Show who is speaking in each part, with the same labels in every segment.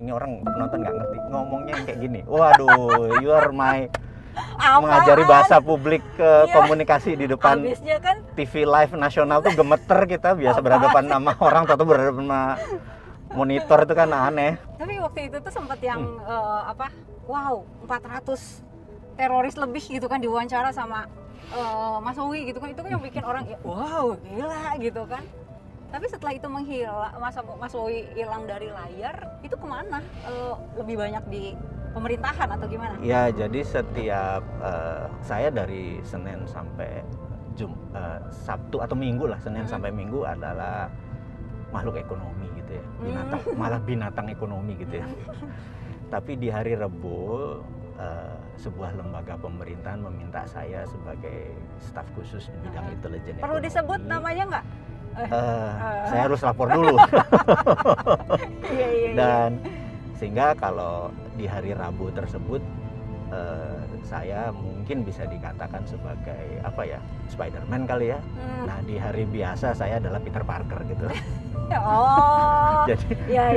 Speaker 1: ini orang penonton nggak ngerti ngomongnya yang kayak gini. Waduh, you are my
Speaker 2: Apaan?
Speaker 1: mengajari bahasa publik komunikasi di depan
Speaker 2: Habisnya kan
Speaker 1: TV live nasional tuh gemeter kita biasa berhadapan sama orang atau berhadapan sama monitor itu kan aneh.
Speaker 2: tapi waktu itu tuh sempat yang wow 400 teroris lebih gitu kan diwawancara sama Mas Owi gitu kan, itu kan yang bikin orang ya, wow gila gitu kan. Tapi setelah itu menghilang, Mas Owi hilang dari layar, itu kemana? Lebih banyak di pemerintahan atau gimana?
Speaker 1: Ya, jadi setiap saya dari Senin sampai Sabtu atau Minggu lah, Senin sampai Minggu adalah makhluk ekonomi gitu ya, binatang, malah binatang ekonomi gitu ya. Tapi di hari Rebo, sebuah lembaga pemerintahan meminta saya sebagai staf khusus di bidang intelijen ekonomi.
Speaker 2: Perlu disebut namanya nggak?
Speaker 1: Saya harus lapor dulu.
Speaker 2: Iya.
Speaker 1: Dan sehingga kalau di hari Rabu tersebut saya mungkin bisa dikatakan sebagai apa ya, Spider-Man kali ya. Nah di hari biasa saya adalah Peter Parker gitu.
Speaker 2: Oh.
Speaker 1: Jadi
Speaker 2: ya.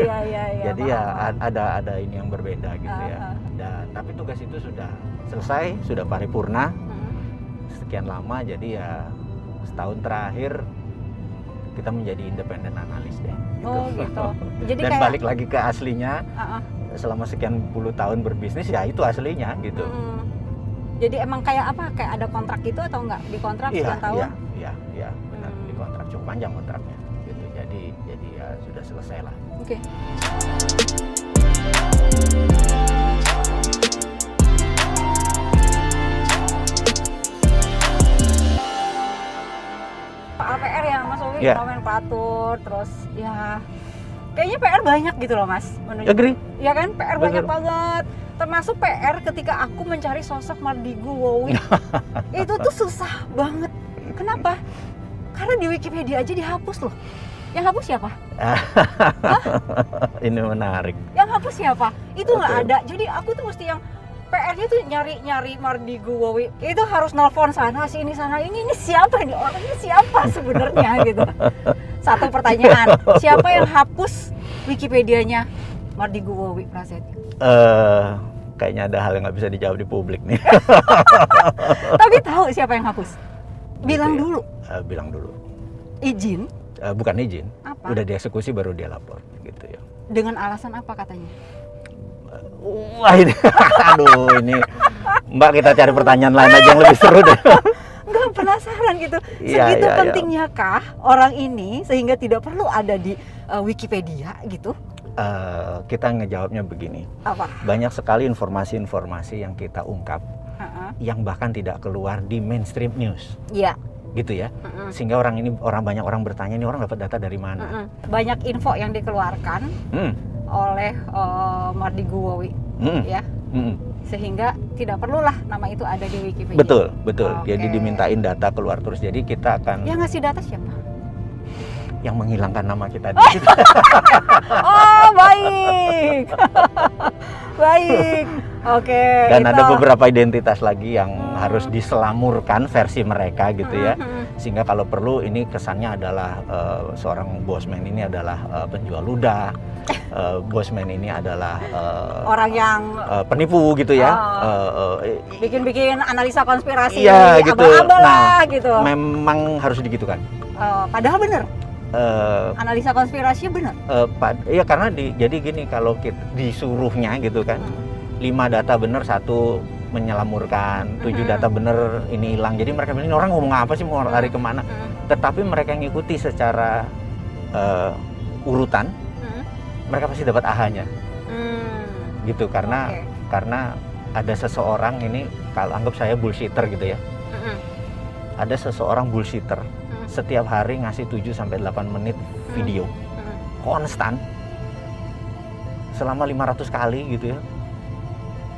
Speaker 1: jadi ya ada ini yang berbeda gitu ya. Dan tapi tugas itu sudah selesai, sudah paripurna. Sekian lama, jadi ya setahun terakhir kita menjadi independen analis deh. Gitu.
Speaker 2: Oh gitu. Jadi
Speaker 1: dan
Speaker 2: kayak,
Speaker 1: balik lagi ke aslinya. Selama sekian puluh tahun berbisnis ya itu aslinya gitu.
Speaker 2: Jadi emang kayak apa? Kayak ada kontrak gitu atau enggak? Di kontrak sekian tahun?
Speaker 1: Iya, benar. Di kontrak cukup panjang kontraknya gitu. Jadi ya sudah selesai lah.
Speaker 2: Oke. PR ya Mas Owi, nomenklatur, terus ya kayaknya PR banyak gitu loh Mas.
Speaker 1: Agree.
Speaker 2: Iya kan, PR banyak banget. Termasuk PR ketika aku mencari sosok Mardigu Wowi. Itu tuh susah banget. Kenapa? Karena di Wikipedia aja dihapus loh. Yang hapus siapa?
Speaker 1: Ini menarik.
Speaker 2: Yang hapus siapa? Itu nggak ada. Jadi aku tuh mesti yang PR-nya tuh nyari Mardigu Wowi. Itu harus nelpon sana sini sana. Ini siapa nih? Orangnya siapa sebenarnya gitu. Satu pertanyaan, siapa yang hapus Wikipedianya Mardigu Wowi Prasetyo?
Speaker 1: Kayaknya ada hal yang nggak bisa dijawab di publik nih.
Speaker 2: Tapi tahu siapa yang hapus? Bilang
Speaker 1: gitu ya.
Speaker 2: dulu.
Speaker 1: Bilang dulu.
Speaker 2: Izin?
Speaker 1: Bukan izin.
Speaker 2: Apa?
Speaker 1: Udah dieksekusi baru dia lapor gitu ya.
Speaker 2: Dengan alasan apa katanya?
Speaker 1: Wah ini, aduh ini Mbak kita cari pertanyaan lain aja yang lebih seru deh.
Speaker 2: Enggak, penasaran gitu.
Speaker 1: Iya,
Speaker 2: Segitu
Speaker 1: iya,
Speaker 2: pentingnya kah orang ini sehingga tidak perlu ada di Wikipedia gitu?
Speaker 1: Kita ngejawabnya begini.
Speaker 2: Apa?
Speaker 1: Banyak sekali informasi-informasi yang kita ungkap yang bahkan tidak keluar di mainstream news.
Speaker 2: Iya.
Speaker 1: Gitu ya. Sehingga banyak orang bertanya ini orang dapat data dari mana?
Speaker 2: Banyak info yang dikeluarkan oleh Mardigu Wowi ya. Sehingga tidak perlulah nama itu ada di Wikipedia.
Speaker 1: Betul. Okay. Jadi dimintain data keluar terus. Jadi kita akan
Speaker 2: yang ngasih data siapa?
Speaker 1: Yang menghilangkan nama kita.
Speaker 2: Oh, baik. Baik. Oke.
Speaker 1: Dan ada beberapa identitas lagi yang harus diselamurkan versi mereka gitu ya. Sehingga kalau perlu ini kesannya adalah seorang bosman ini adalah penjual ludah. Bosman ini adalah
Speaker 2: orang yang
Speaker 1: penipu gitu ya.
Speaker 2: Bikin analisa konspirasi,
Speaker 1: iya, gitu.
Speaker 2: Abal-abal gitu.
Speaker 1: Memang harus digitukan.
Speaker 2: Padahal benar. Analisa konspirasinya benar.
Speaker 1: Iya karena jadi gini kalau kita disuruhnya gitu kan, 5 data benar, 1 menyelamurkan, 7 data benar ini hilang. Jadi mereka bilang ini orang ngomong apa sih, mau lari kemana? Tetapi mereka yang ngikuti secara urutan, mereka pasti dapat AHA-nya. Gitu karena ada seseorang ini, kalau anggap saya bullshitter gitu ya. Ada seseorang bullshitter setiap hari ngasih 7-8 menit video konstan selama 500 kali gitu ya.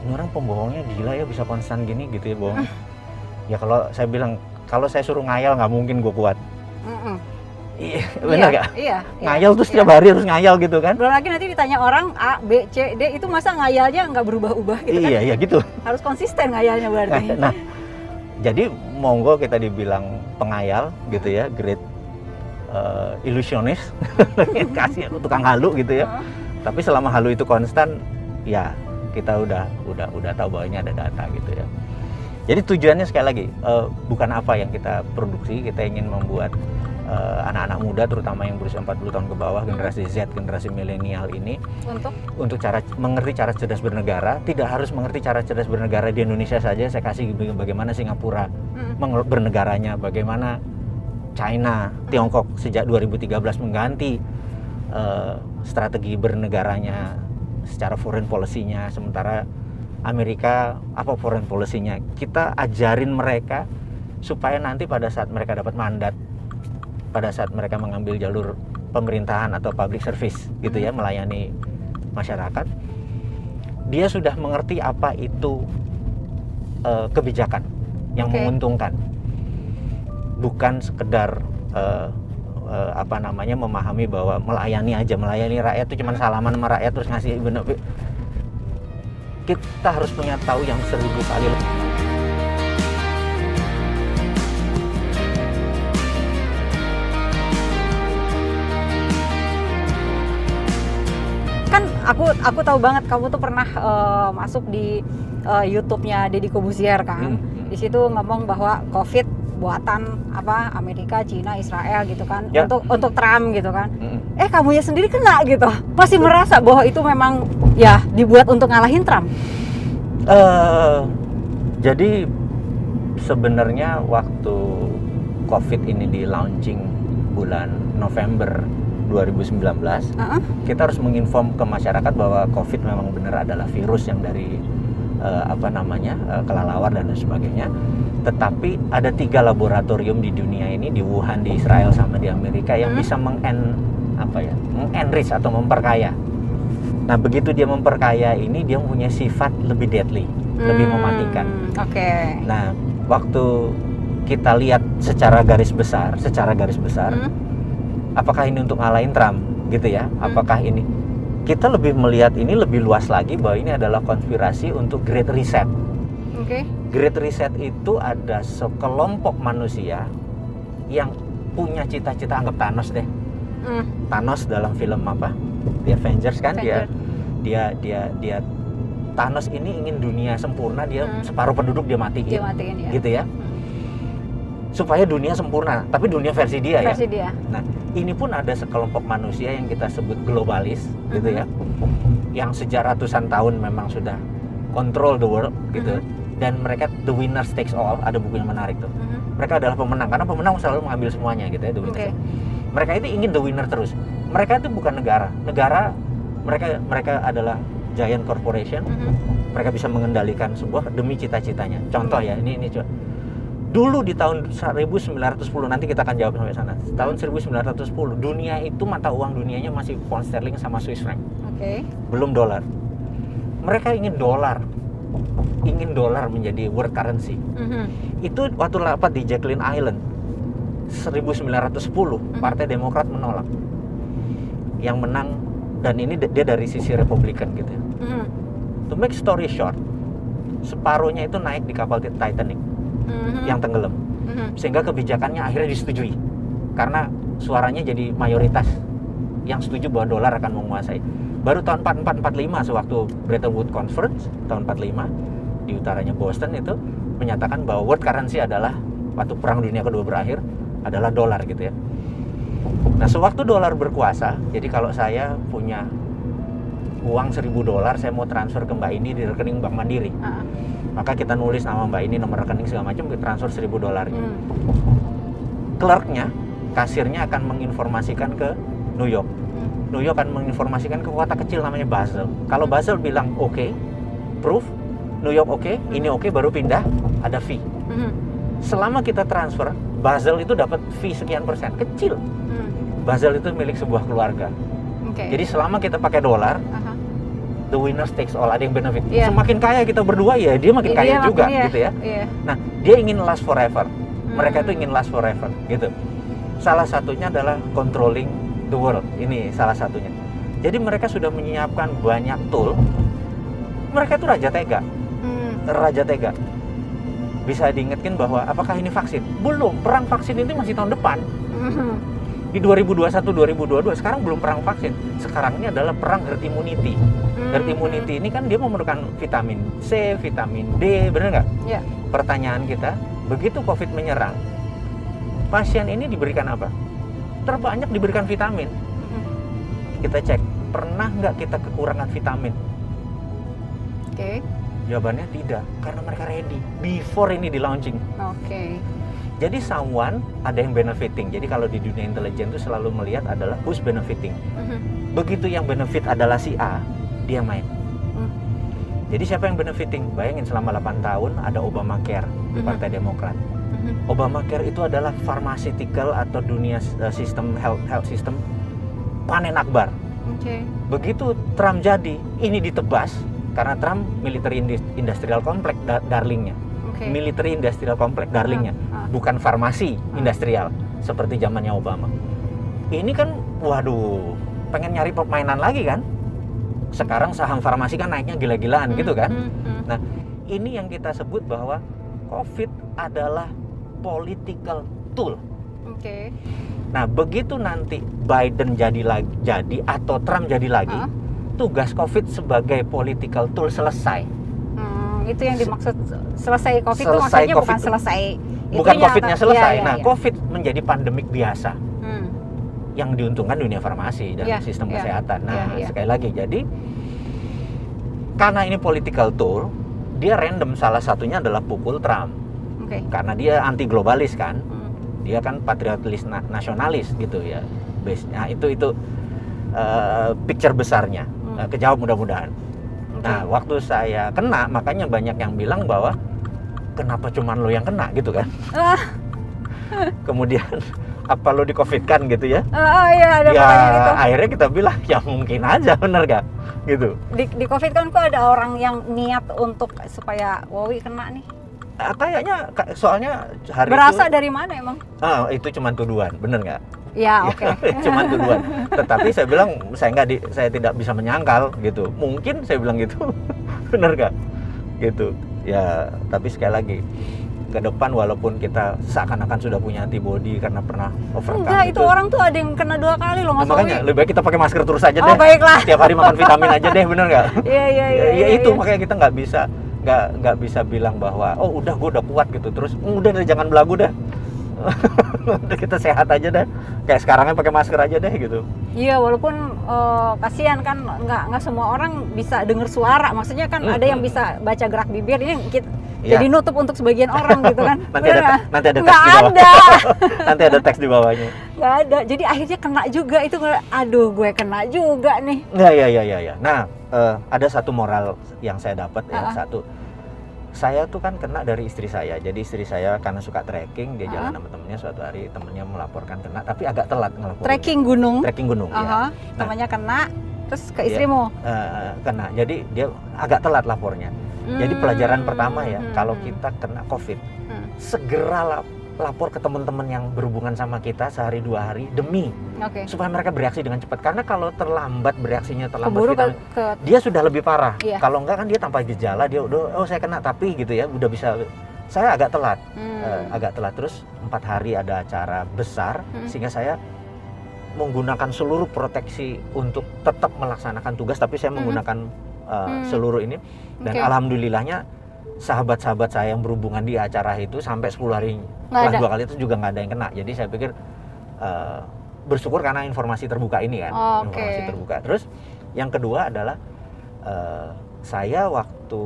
Speaker 1: Ini orang pembohongnya gila ya, bisa konstan gini gitu ya bohong. Ya kalau saya bilang, kalau saya suruh ngayal nggak mungkin gue kuat. Iya, benar nggak?
Speaker 2: Iya.
Speaker 1: Ngayal tuh setiap hari harus ngayal gitu kan.
Speaker 2: Belum lagi nanti ditanya orang A, B, C, D, itu masa ngayalnya nggak berubah-ubah gitu kan?
Speaker 1: Iya gitu.
Speaker 2: Harus konsisten ngayalnya berarti.
Speaker 1: Nah, jadi monggo kita dibilang pengayal gitu ya, great illusionist, kasih tukang halu gitu ya. Tapi selama halu itu konstan, ya kita udah tahu bahwa ini ada data gitu ya. Jadi tujuannya sekali lagi bukan apa yang kita produksi, kita ingin membuat anak-anak muda terutama yang berusia 40 tahun ke bawah, generasi Z, generasi milenial ini untuk mengerti cara cerdas bernegara. Tidak harus mengerti cara cerdas bernegara di Indonesia saja. Saya kasih bagaimana Singapura bernegaranya, bagaimana China, Tiongkok sejak 2013 mengganti strategi bernegaranya secara foreign policy-nya, sementara Amerika apa foreign policy-nya. Kita ajarin mereka supaya nanti pada saat mereka dapat mandat, pada saat mereka mengambil jalur pemerintahan atau public service gitu ya, melayani masyarakat, dia sudah mengerti apa itu kebijakan yang menguntungkan, bukan sekedar memahami bahwa melayani rakyat itu cuma salaman sama rakyat terus ngasih benefit. Kita harus punya tahu yang 1000 kali lebih.
Speaker 2: Kan aku tahu banget kamu tuh pernah masuk di YouTube-nya Deddy Corbuzier kan. Di situ ngomong bahwa COVID buatan Amerika, Cina, Israel gitu kan, ya, untuk Trump gitu kan. Kamunya sendiri kena gitu. Masih merasa bahwa itu memang ya dibuat untuk ngalahin Trump.
Speaker 1: Jadi sebenarnya waktu COVID ini di launching bulan November 2019, kita harus menginform ke masyarakat bahwa COVID memang benar adalah virus yang dari kelelawar dan sebagainya. Tetapi ada 3 laboratorium di dunia ini, di Wuhan, di Israel, sama di Amerika yang bisa mengenrich atau memperkaya. Nah, begitu dia memperkaya ini, dia mempunyai sifat lebih deadly, lebih mematikan. Nah, waktu kita lihat secara garis besar, apakah ini untuk ngalahin Trump gitu ya? Apakah ini? Kita lebih melihat ini lebih luas lagi bahwa ini adalah konspirasi untuk Great Reset. Great Reset itu ada sekelompok manusia yang punya cita-cita, anggap Thanos deh. Thanos dalam film The Avengers kan, dia Thanos ini ingin dunia sempurna, dia separuh penduduk dia matiin ya. Gitu ya. Supaya dunia sempurna, tapi dunia versi dia. Nah, ini pun ada sekelompok manusia yang kita sebut globalis gitu ya. Yang sejak ratusan tahun memang sudah control the world gitu. Dan mereka the winner takes all, ada buku yang menarik tuh. Mereka adalah pemenang, karena pemenang selalu mengambil semuanya gitu ya, the winner. Mereka itu ingin the winner terus. Mereka itu bukan negara. Mereka adalah giant corporation. Mereka bisa mengendalikan sebuah demi cita-citanya. Contoh ya, ini coba. Dulu di tahun 1910, nanti kita akan jawab sampai sana. Tahun 1910, dunia itu mata uang dunianya masih pound sterling sama Swiss franc. Belum dolar. Mereka ingin dolar menjadi world currency. Itu waktu rapat di Jacqueline Island 1910, Partai Demokrat menolak. Yang menang, dan ini dia dari sisi Republikan gitu ya. To make story short, separuhnya itu naik di kapal Titanic yang tenggelam, sehingga kebijakannya akhirnya disetujui karena suaranya jadi mayoritas yang setuju bahwa dolar akan menguasai. Baru tahun 44-45 sewaktu Bretton Woods Conference tahun 45 di utaranya Boston itu menyatakan bahwa world currency adalah, waktu Perang Dunia Kedua berakhir, adalah dolar gitu ya. Nah, sewaktu dolar berkuasa, jadi kalau saya punya uang $1.000, saya mau transfer ke Mbak ini di rekening Bank Mandiri, maka kita nulis nama Mbak ini, nomor rekening segala macam, kita transfer $1.000. Clerknya, kasirnya akan menginformasikan ke New York. New York akan menginformasikan ke kota kecil namanya Basel. Kalau Basel bilang oke, proof, New York oke, ini oke, baru pindah, ada fee. Selama kita transfer, Basel itu dapat fee sekian persen, kecil. Basel itu milik sebuah keluarga. Jadi selama kita pakai dolar, the winner takes all, ada yang benefit. Semakin kaya kita berdua, ya dia makin kaya juga gitu ya. Nah, dia ingin last forever. Mereka itu ingin last forever gitu. Salah satunya adalah controlling the world, ini salah satunya. Jadi mereka sudah menyiapkan banyak tool. Mereka itu raja tega. Raja tega. Bisa diingatkan bahwa apakah ini vaksin? Belum, perang vaksin itu masih tahun depan. Di 2021-2022 sekarang belum perang vaksin. Sekarang ini adalah perang herd immunity. Herd immunity ini kan dia memerlukan vitamin C, vitamin D, benar nggak?
Speaker 2: Ya.
Speaker 1: Pertanyaan kita, begitu COVID menyerang, pasien ini diberikan apa? Terbanyak diberikan vitamin. Kita cek, pernah nggak kita kekurangan vitamin?
Speaker 2: Oke.
Speaker 1: Jawabannya tidak, karena mereka ready before ini di launching.
Speaker 2: Oke.
Speaker 1: Jadi someone ada yang benefiting. Jadi kalau di dunia intelijen itu selalu melihat adalah who's benefiting. Begitu yang benefit adalah si A, dia main. Jadi siapa yang benefiting? Bayangin selama 8 tahun ada Obamacare di Partai Demokrat. Obamacare itu adalah pharmaceutical atau dunia sistem health system panen akbar. Begitu Trump jadi, ini ditebas karena Trump military industrial complex darlingnya. Military industrial complex darlingnya, bukan farmasi industrial seperti zamannya Obama. Ini kan, waduh, pengen nyari permainan lagi kan? Sekarang saham farmasi kan naiknya gila-gilaan gitu kan? Nah, ini yang kita sebut bahwa COVID adalah political tool. Nah, begitu nanti Biden jadi atau Trump jadi lagi, tugas COVID sebagai political tool selesai.
Speaker 2: Itu yang dimaksud selesai COVID itu
Speaker 1: Selesai
Speaker 2: maksudnya
Speaker 1: COVID
Speaker 2: bukan selesai.
Speaker 1: Bukan COVID-nya selesai.
Speaker 2: Ya.
Speaker 1: COVID menjadi pandemik biasa. Yang diuntungkan dunia farmasi dan sistem kesehatan. Nah, sekali lagi, jadi karena ini political tool, dia random. Salah satunya adalah pukul Trump. Karena dia anti globalis kan. Dia kan patriotis nasionalis gitu ya. Nah, itu picture besarnya. Kejawab mudah-mudahan. Nah, waktu saya kena, makanya banyak yang bilang bahwa kenapa cuman lo yang kena gitu kan. Kemudian apa lo di COVID kan gitu ya.
Speaker 2: Iya, ada
Speaker 1: ya
Speaker 2: gitu.
Speaker 1: Akhirnya kita bilang ya mungkin aja, bener gak gitu.
Speaker 2: Di COVID kan kok ada orang yang niat untuk supaya Wowi kena nih.
Speaker 1: Kayaknya soalnya hari
Speaker 2: berasa
Speaker 1: itu,
Speaker 2: dari mana emang?
Speaker 1: Itu cuma tuduhan, bener nggak?
Speaker 2: Ya, oke.
Speaker 1: Cuma tuduhan. Tetapi saya bilang saya tidak bisa menyangkal gitu. Mungkin saya bilang gitu, bener nggak? Gitu. Ya, tapi sekali lagi ke depan walaupun kita seakan-akan sudah punya antibody karena pernah overcome.
Speaker 2: Enggak, itu orang tuh ada yang kena 2 kali loh Mas Wowi.
Speaker 1: Makanya lebih baik kita pakai masker terus aja deh.
Speaker 2: Baiklah.
Speaker 1: Tiap hari makan vitamin aja deh, bener nggak?
Speaker 2: Iya.
Speaker 1: Itu makanya kita nggak bisa bilang bahwa udah gue udah kuat gitu, terus udah jangan belagu dah. Udah kita sehat aja deh, kayak sekarangnya pakai masker aja deh gitu.
Speaker 2: Iya, walaupun kasihan kan nggak semua orang bisa dengar suara, maksudnya kan ada yang bisa baca gerak bibir, ini jadi nutup untuk sebagian orang gitu kan.
Speaker 1: nanti ada teks di bawah. Nanti ada teks di bawahnya. Nggak ada,
Speaker 2: jadi akhirnya kena juga itu. Aduh, gue kena juga nih.
Speaker 1: Iya. Nah, ada satu moral yang saya dapat ya. Satu, saya tuh kan kena dari istri saya. Jadi istri saya karena suka trekking, dia jalan sama temennya, suatu hari temennya melaporkan kena, tapi agak telat ngelaporin. Trekking gunung ya.
Speaker 2: Temannya kena, terus ke istrimu
Speaker 1: kena. Jadi dia agak telat lapornya. Jadi pelajaran pertama ya, kalau kita kena COVID, segera lapor ke teman-teman yang berhubungan sama kita sehari 2 hari demi supaya mereka bereaksi dengan cepat. Karena kalau terlambat bereaksinya dia sudah lebih parah. Kalau enggak kan dia tanpa gejala, dia udah saya kena tapi gitu ya, udah bisa. Saya agak telat, terus 4 hari ada acara besar sehingga saya menggunakan seluruh proteksi untuk tetap melaksanakan tugas, tapi saya menggunakan seluruh ini dan alhamdulillahnya sahabat-sahabat saya yang berhubungan di acara itu sampai 10 hari setelah 2 kali itu juga nggak ada yang kena. Jadi saya pikir bersyukur karena informasi terbuka ini kan. Informasi terbuka. Terus yang kedua adalah saya waktu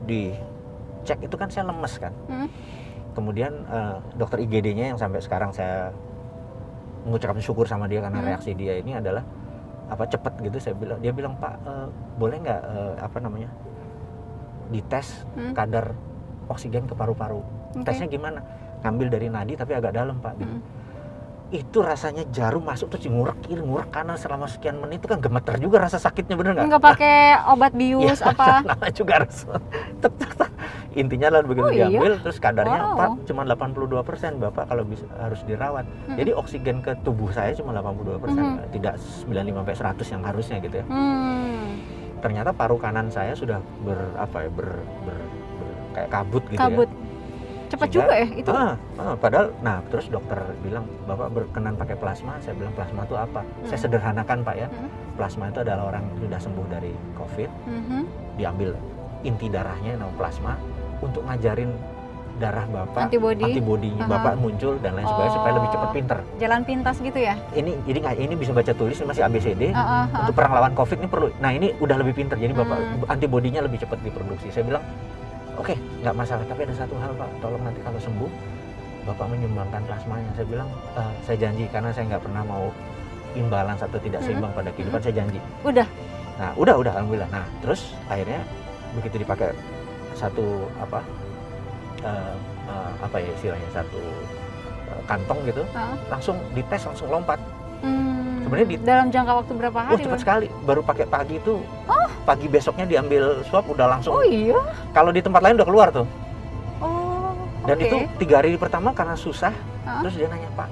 Speaker 1: dicek itu kan saya lemes kan. Kemudian dokter IGD-nya yang sampai sekarang saya mengucapkan syukur sama dia karena reaksi dia ini adalah cepat gitu. Dia bilang Pak, boleh nggak dites kadar oksigen ke paru-paru. Tesnya gimana? Ngambil dari nadi tapi agak dalam Pak gitu. Itu rasanya jarum masuk tuh ngurek kiri ngurek kanan selama sekian menit, itu kan gemeter juga rasa sakitnya, bener nggak? Nggak
Speaker 2: pakai obat bius apa?
Speaker 1: Nah, juga harus intinya lah begitu diambil terus kadarnya Pak cuma 82%, Bapak kalau bisa harus dirawat. Jadi oksigen ke tubuh saya cuma 82%, tidak 95 sampai 100 yang harusnya gitu ya. Ternyata paru kanan saya sudah kayak kabut gitu ya.
Speaker 2: Cepat
Speaker 1: Sehingga,
Speaker 2: juga ya itu.
Speaker 1: Padahal, nah terus dokter bilang, Bapak berkenan pakai plasma. Saya bilang, plasma itu apa? Saya sederhanakan Pak ya. Plasma itu adalah orang yang sudah sembuh dari COVID, diambil inti darahnya nama plasma untuk ngajarin darah Bapak, antibodinya Bapak muncul dan lain sebagainya supaya lebih cepat pinter.
Speaker 2: Jalan pintas gitu ya?
Speaker 1: Ini bisa baca tulis, ini masih ABCD. Untuk perang lawan COVID ini perlu. Nah ini udah lebih pinter, jadi Bapak antibodinya lebih cepat diproduksi. Saya bilang, oke, nggak masalah. Tapi ada satu hal Pak, tolong nanti kalau sembuh Bapak menyumbangkan plasmanya. Saya bilang, saya janji karena saya nggak pernah mau imbalans atau tidak seimbang pada kehidupan. Saya janji.
Speaker 2: Udah.
Speaker 1: Nah udah alhamdulillah. Nah terus akhirnya begitu dipakai satu apa ya istilahnya, satu kantong gitu, langsung dites, langsung lompat. Sebenarnya
Speaker 2: dalam jangka waktu berapa hari?
Speaker 1: Cepat sekali. Baru pakai pagi itu, pagi besoknya diambil swab udah langsung.
Speaker 2: Oh iya.
Speaker 1: Kalau di tempat lain udah keluar tuh.
Speaker 2: Oh.
Speaker 1: Dan itu 3 hari pertama karena susah. Terus dia nanya, Pak,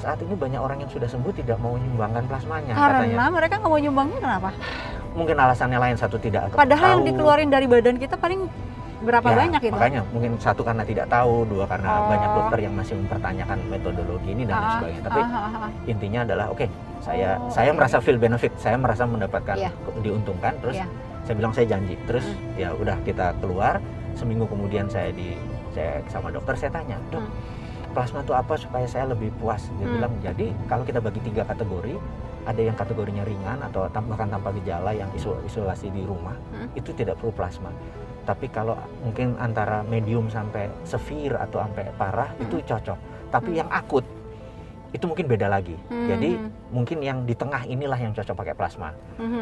Speaker 1: saat ini banyak orang yang sudah sembuh tidak mau menyumbangkan plasmanya.
Speaker 2: Karena
Speaker 1: katanya.
Speaker 2: mereka nggak mau nyumbangnya kenapa?
Speaker 1: Mungkin alasannya lain, satu tidak tahu.
Speaker 2: Padahal yang dikeluarin dari badan kita paling berapa banyak itu?
Speaker 1: Makanya mungkin satu karena tidak tahu, dua karena banyak dokter yang masih mempertanyakan metodologi ini dan lain sebagainya. Tapi intinya adalah saya merasa feel benefit, saya merasa mendapatkan diuntungkan. Terus saya bilang saya janji. Terus ya udah kita keluar. Seminggu kemudian saya sama dokter, saya tanya, Dok, plasma itu apa supaya saya lebih puas? Dia bilang, jadi kalau kita bagi 3 kategori, ada yang kategorinya ringan atau bahkan tanpa gejala yang isolasi di rumah, itu tidak perlu plasma. Tapi kalau mungkin antara medium sampai severe atau sampai parah itu cocok. Tapi yang akut itu mungkin beda lagi. Jadi mungkin yang di tengah inilah yang cocok pakai plasma.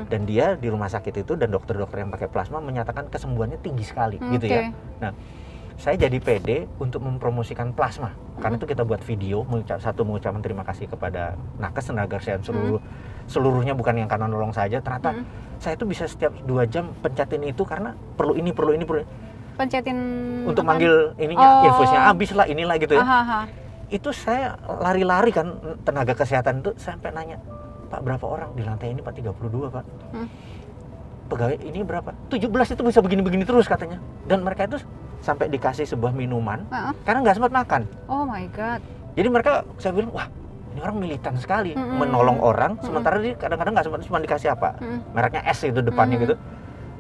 Speaker 1: Dan dia di rumah sakit itu dan dokter-dokter yang pakai plasma menyatakan kesembuhannya tinggi sekali gitu ya. Nah, saya jadi pede untuk mempromosikan plasma. Karena itu kita buat video, mengucapkan terima kasih kepada nakes, tenaga kesehatan seluruhnya, bukan yang karena nolong saja. Ternyata saya itu bisa setiap 2 jam pencetin itu karena perlu ini.
Speaker 2: Pencetin
Speaker 1: untuk manggil ininya, infusnya habis lah, inilah gitu ya. Itu saya lari-lari kan, tenaga kesehatan itu sampai nanya, Pak berapa orang di lantai ini? Pak 32 Pak. Pegawai ini berapa? 17 itu bisa begini-begini terus katanya. Dan mereka itu sampai dikasih sebuah minuman karena nggak sempat makan.
Speaker 2: Oh my god.
Speaker 1: Jadi mereka, saya bilang, wah ini orang militan sekali menolong orang, sementara dia kadang-kadang nggak sempat, cuma dikasih apa, mereknya S itu depannya gitu.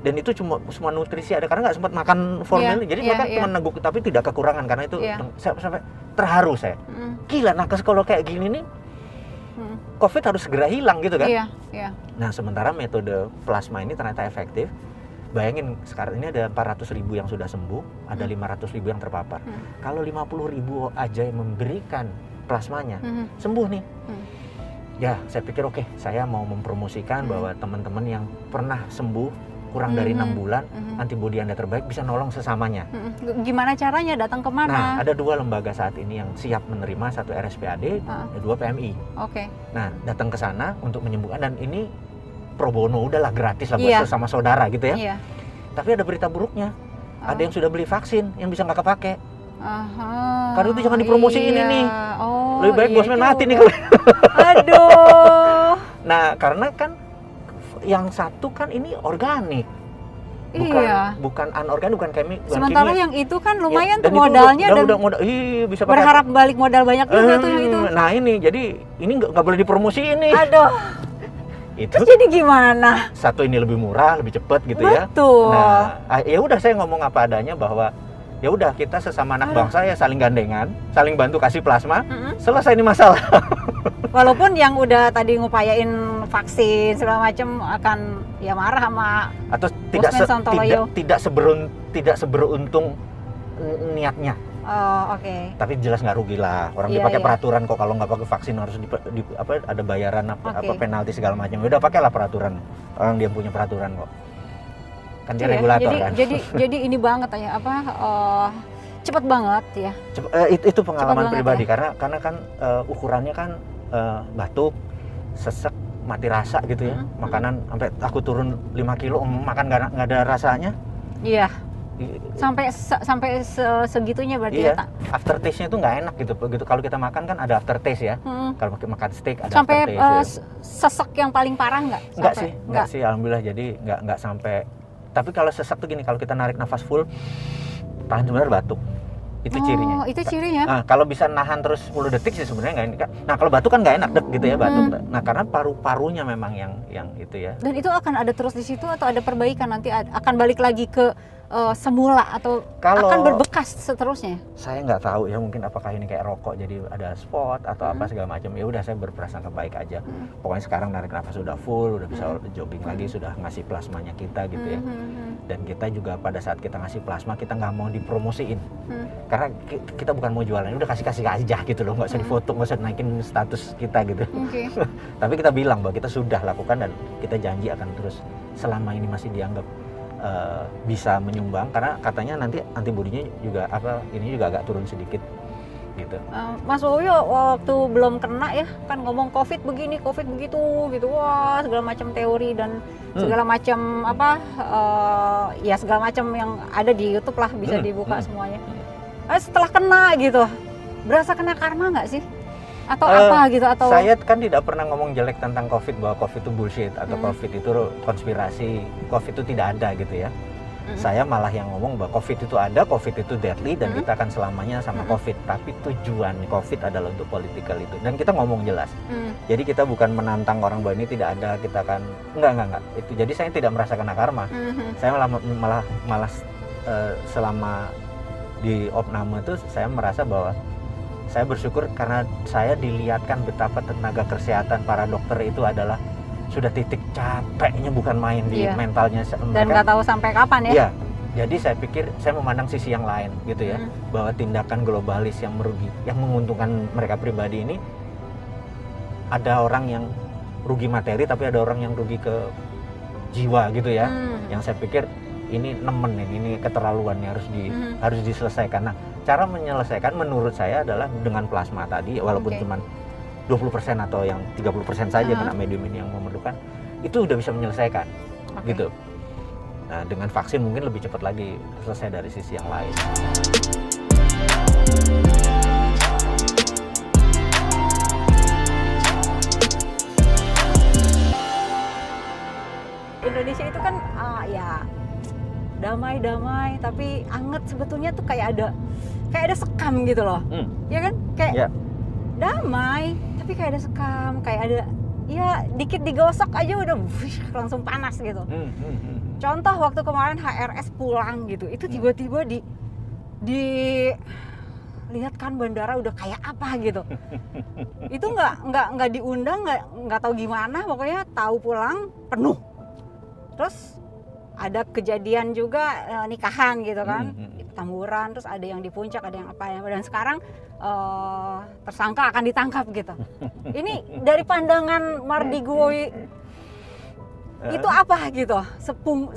Speaker 1: Dan itu semua nutrisi ada karena nggak sempat makan formula. Jadi mereka cuma neguk, tapi tidak kekurangan karena itu. Saya sampai terharu saya. Gila, nakes kalau kayak gini nih, COVID harus segera hilang gitu kan. Nah sementara metode plasma ini ternyata efektif. Bayangin sekarang ini ada 400.000 yang sudah sembuh, ada 500.000 yang terpapar. Kalau 50.000 aja yang memberikan plasmanya, sembuh nih. Ya, saya pikir oke, saya mau mempromosikan bahwa teman-teman yang pernah sembuh kurang dari 6 bulan, antibodi Anda terbaik bisa nolong sesamanya.
Speaker 2: Gimana caranya? Datang kemana?
Speaker 1: Nah, ada 2 lembaga saat ini yang siap menerima, satu RSPAD, 2 PMI. Nah, datang ke sana untuk menyembuhkan, dan ini pro bono, udahlah gratis lah buat sesama saudara gitu ya. Tapi ada berita buruknya, ada yang sudah beli vaksin yang bisa nggak kepake. Karena itu jangan dipromosiin ini. Lebih baik bosman mati nih kalau.
Speaker 2: Aduh.
Speaker 1: Nah karena kan yang satu kan ini organik, bukan anorganik, bukan kimia.
Speaker 2: Sementara yang itu kan lumayan tuh modalnya dan
Speaker 1: bisa
Speaker 2: berharap balik modal banyak juga tuh yang itu.
Speaker 1: Nah ini jadi ini nggak boleh dipromosiin nih.
Speaker 2: Aduh.
Speaker 1: Itu
Speaker 2: terus jadi gimana?
Speaker 1: Satu ini lebih murah, lebih cepat gitu ya.
Speaker 2: Betul.
Speaker 1: Nah, ya udah saya ngomong apa adanya bahwa ya udah kita sesama anak bangsa ya saling gandengan, saling bantu kasih plasma, selesai ini masalah.
Speaker 2: Walaupun yang udah tadi ngupayain vaksin segala macam akan ya marah sama
Speaker 1: atau tidak seberuntung niatnya.
Speaker 2: Oh,
Speaker 1: Tapi jelas nggak rugi lah. Orang dia pakai peraturan kok, kalau nggak pakai vaksin harus ada bayaran apa penalti segala macam. Udah pakailah peraturan. Orang dia punya peraturan kok. Kan dia regulator kan.
Speaker 2: Jadi ini banget ya cepet banget ya.
Speaker 1: Itu pengalaman pribadi ya? karena kan ukurannya kan batuk, sesek, mati rasa gitu ya. Makanan sampai aku turun 5 kilo makan nggak ada rasanya.
Speaker 2: Iya. Sampai segitunya berarti
Speaker 1: ya. After taste-nya itu nggak enak gitu. Begitu kalau kita makan kan ada after taste ya. Kalau makan steak ada
Speaker 2: sampai
Speaker 1: after taste.
Speaker 2: Sesek yang paling parah nggak?
Speaker 1: Nggak sih, alhamdulillah. Jadi nggak sampai. Tapi kalau sesek tuh gini, kalau kita narik nafas full, tahan sebenarnya batuk. Itu cirinya.
Speaker 2: Oh, itu cirinya.
Speaker 1: Nah, kalau bisa nahan terus 10 detik sih sebenarnya nggak enak. Nah, kalau batuk kan nggak enak gitu ya batuk. Nah, karena paru-parunya memang yang itu ya.
Speaker 2: Dan itu akan ada terus di situ atau ada perbaikan nanti akan balik lagi ke semula atau akan berbekas seterusnya?
Speaker 1: Saya nggak tahu ya, mungkin apakah ini kayak rokok jadi ada spot atau apa segala macam. Ya udah, saya berprasangka baik aja. Pokoknya sekarang narik nafas sudah full, udah bisa jogging lagi, sudah ngasih plasmanya kita gitu ya. Dan kita juga pada saat kita ngasih plasma, kita nggak mau dipromosiin. Karena kita bukan mau jualan, udah kasih aja gitu loh, nggak usah difoto, nggak usah naikin status kita gitu. Tapi kita bilang bahwa kita sudah lakukan dan kita janji akan terus selama ini masih dianggap bisa menyumbang, karena katanya nanti antibodinya juga ini juga agak turun sedikit gitu.
Speaker 2: Mas Woyo waktu belum kena ya kan ngomong COVID begini, COVID begitu gitu, wah segala macam teori dan segala macam ya segala macam yang ada di YouTube lah bisa dibuka semuanya. Setelah kena gitu, berasa kena karma nggak sih? Atau apa gitu? Atau
Speaker 1: saya kan tidak pernah ngomong jelek tentang COVID, bahwa COVID itu bullshit atau COVID itu konspirasi, COVID itu tidak ada gitu ya. Saya malah yang ngomong bahwa COVID itu ada, COVID itu deadly dan kita akan selamanya sama COVID. Tapi tujuan COVID adalah untuk political itu, dan kita ngomong jelas. Jadi kita bukan menantang orang bahwa ini tidak ada, kita akan enggak itu. Jadi saya tidak merasa kena karma. Saya malah selama di opname itu saya merasa bahwa saya bersyukur karena saya dilihatkan betapa tenaga kesehatan para dokter itu adalah sudah titik capeknya, bukan main di mentalnya mereka.
Speaker 2: Dan nggak tahu sampai kapan ya.
Speaker 1: Iya. Jadi saya pikir saya memandang sisi yang lain gitu ya, bahwa tindakan globalis yang menguntungkan mereka pribadi ini, ada orang yang rugi materi tapi ada orang yang rugi ke jiwa gitu ya. Yang saya pikir ini nemen ini keterlaluannya harus diselesaikan. Nah, cara menyelesaikan menurut saya adalah dengan plasma tadi, walaupun cuma 20% atau yang 30% saja kena medium ini yang memerlukan, itu udah bisa menyelesaikan gitu. Nah, dengan vaksin mungkin lebih cepat lagi selesai dari sisi yang lain.
Speaker 2: Indonesia itu kan ya damai-damai tapi anget, sebetulnya tuh kayak ada sekam gitu loh. Ya kan? Kayak damai tapi kayak ada sekam, kayak ada ya dikit digosok aja udah langsung panas gitu. Contoh waktu kemarin HRS pulang gitu, itu tiba-tiba lihat kan bandara udah kayak apa gitu. Itu nggak diundang, nggak tahu gimana, pokoknya tahu pulang penuh. Terus ada kejadian juga nikahan gitu kan, tamburan, terus ada yang di puncak, ada yang apa ya, dan sekarang tersangka akan ditangkap gitu. Ini dari pandangan Mardigui itu apa gitu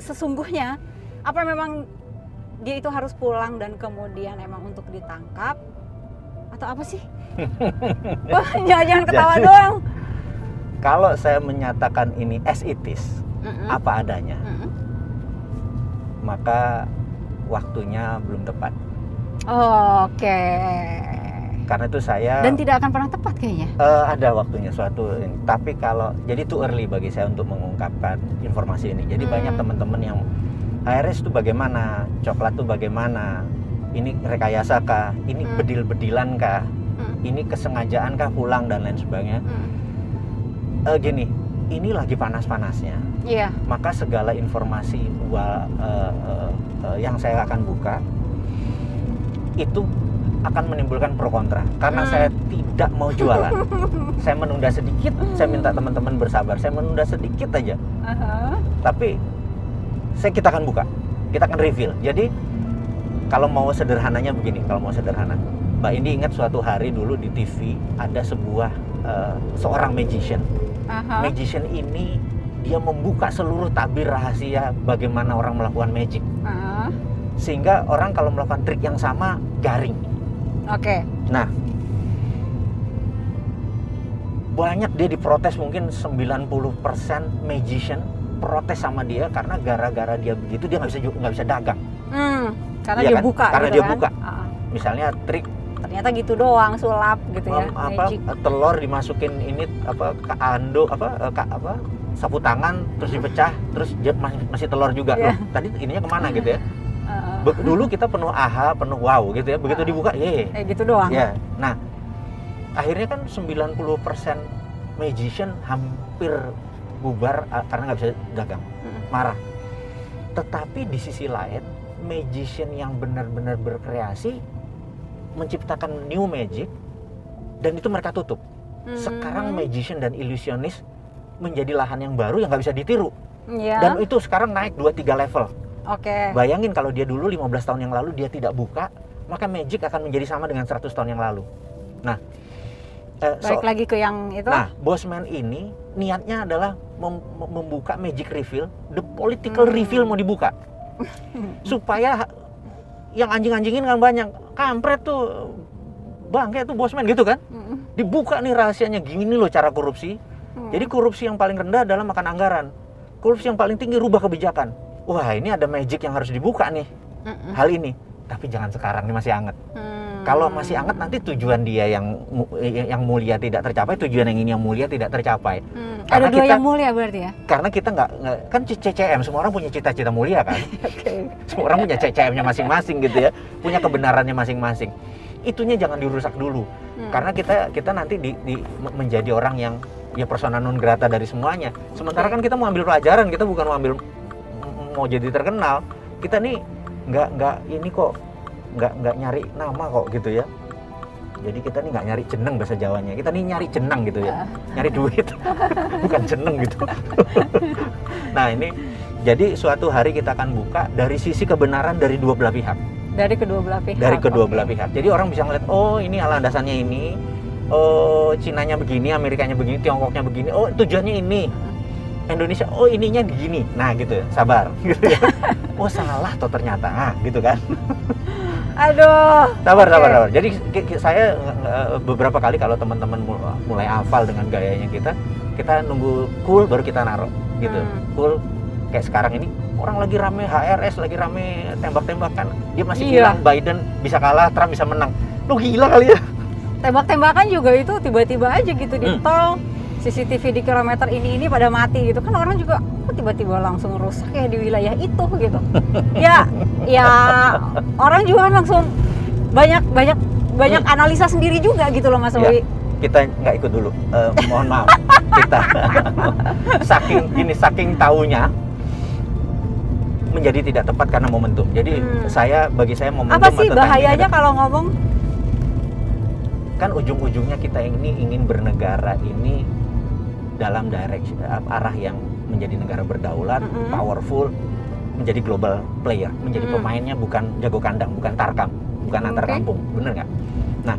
Speaker 2: sesungguhnya, apa memang dia itu harus pulang dan kemudian emang untuk ditangkap atau apa sih? Wah, jangan ketawa doang.
Speaker 1: Kalau saya menyatakan ini as it is, apa adanya, maka waktunya belum tepat.
Speaker 2: Oke.
Speaker 1: Karena itu saya
Speaker 2: dan tidak akan pernah tepat kayaknya.
Speaker 1: Ada waktunya suatu, tapi kalau jadi too early bagi saya untuk mengungkapkan informasi ini. Jadi banyak teman-teman yang HRS itu bagaimana, coklat itu bagaimana, ini rekayasa kah, ini bedil-bedilan kah, ini kesengajaan kah pulang dan lain sebagainya. Gini, ini lagi panas-panasnya.
Speaker 2: Iya.
Speaker 1: Maka segala informasi yang saya akan buka itu akan menimbulkan pro kontra, karena saya tidak mau jualan. Saya menunda sedikit, saya minta teman-teman bersabar, saya menunda sedikit aja. Tapi kita akan buka, kita akan reveal. Jadi kalau mau sederhananya begini, kalau mau sederhana, Mbak Indi ingat suatu hari dulu di TV ada seorang magician. Magician ini dia membuka seluruh tabir rahasia bagaimana orang melakukan magic. Sehingga orang kalau melakukan trik yang sama garing.
Speaker 2: Oke.
Speaker 1: Nah, banyak dia diprotes, mungkin 90% magician protes sama dia karena gara-gara dia begitu dia nggak bisa dagang.
Speaker 2: Karena
Speaker 1: iya
Speaker 2: dia
Speaker 1: kan?
Speaker 2: buka.
Speaker 1: Karena
Speaker 2: gitu
Speaker 1: dia
Speaker 2: kan?
Speaker 1: buka. Misalnya trik
Speaker 2: ternyata gitu doang, sulap gitu ya.
Speaker 1: Magic. Telur dimasukin ini ke ando sapu tangan terus dipecah terus dia masih telur juga. Loh, tadi ininya kemana gitu ya. Dulu kita penuh aha, penuh wow gitu ya. Begitu dibuka,
Speaker 2: gitu doang.
Speaker 1: Ya. Nah, akhirnya kan 90% magician hampir bubar karena nggak bisa dagang, marah. Tetapi di sisi lain, magician yang benar-benar berkreasi menciptakan new magic dan itu mereka tutup. Sekarang magician dan illusionist menjadi lahan yang baru yang nggak bisa ditiru. Dan itu sekarang naik 2-3 level. Bayangin kalau dia dulu 15 tahun yang lalu dia tidak buka, maka magic akan menjadi sama dengan 100 tahun yang lalu. Nah,
Speaker 2: balik lagi ke yang itu.
Speaker 1: Nah, Bossman ini niatnya adalah membuka magic reveal, the political reveal mau dibuka. Supaya yang anjing-anjingin kan banyak, kampret tuh, bangke tuh Bossman gitu kan. Dibuka nih rahasianya, gini loh cara korupsi. Jadi korupsi yang paling rendah adalah makan anggaran. Korupsi yang paling tinggi rubah kebijakan. Wah, ini ada magic yang harus dibuka nih. Hal ini. Tapi jangan sekarang, ini masih hangat. Kalau masih hangat nanti tujuan dia yang mulia tidak tercapai, tujuan yang ini yang mulia tidak tercapai.
Speaker 2: Ada dua yang mulia berarti ya?
Speaker 1: Karena kita nggak kan CCM, semua orang punya cita-cita mulia kan. Semua orang punya CCM-nya masing-masing gitu ya, punya kebenarannya masing-masing. Itunya jangan dirusak dulu. Karena kita nanti menjadi orang yang ya persona non grata dari semuanya. Sementara kan kita mau ambil pelajaran, kita bukan mau jadi terkenal. Kita nih nggak ini kok, nggak nyari nama kok gitu ya. Jadi kita nih nggak nyari jeneng bahasa Jawanya, kita nih nyari jenang gitu ya, nyari duit, bukan jeneng gitu. Nah ini, jadi suatu hari kita akan buka dari sisi kebenaran dari dua belah pihak.
Speaker 2: Dari kedua belah pihak.
Speaker 1: Dari kedua belah pihak. Jadi orang bisa ngeliat, oh ini landasannya ini, oh Cinanya begini, Amerikanya begini, Tiongkoknya begini, oh tujuannya ini. Indonesia, oh ininya begini. Nah gitu, sabar gitu ya. Oh salah toh ternyata, gitu kan.
Speaker 2: Aduh.
Speaker 1: Sabar. Jadi saya beberapa kali kalau teman-teman mulai hafal dengan gayanya kita nunggu cool baru kita naruh gitu. Cool kayak sekarang ini orang lagi rame HRS, lagi rame tembak-tembakan. Dia masih bilang Biden bisa kalah, Trump bisa menang. Lu gila kali ya.
Speaker 2: Tembak-tembakan juga itu tiba-tiba aja gitu di tol. CCTV di kilometer ini pada mati gitu kan, orang juga kok tiba-tiba langsung rusak ya di wilayah itu gitu. ya orang juga langsung banyak analisa sendiri juga gitu loh Mas Owi.
Speaker 1: Kita nggak ikut dulu, mohon maaf. Kita saking taunya menjadi tidak tepat karena momentum. Jadi bagi saya momentum
Speaker 2: apa sih bahayanya kalau ngomong?
Speaker 1: Kan ujung-ujungnya kita ini ingin bernegara ini dalam arah yang menjadi negara berdaulat, powerful, menjadi global player, menjadi pemainnya bukan jago kandang, bukan tarkam, bukan antar kampung, bener nggak? Nah,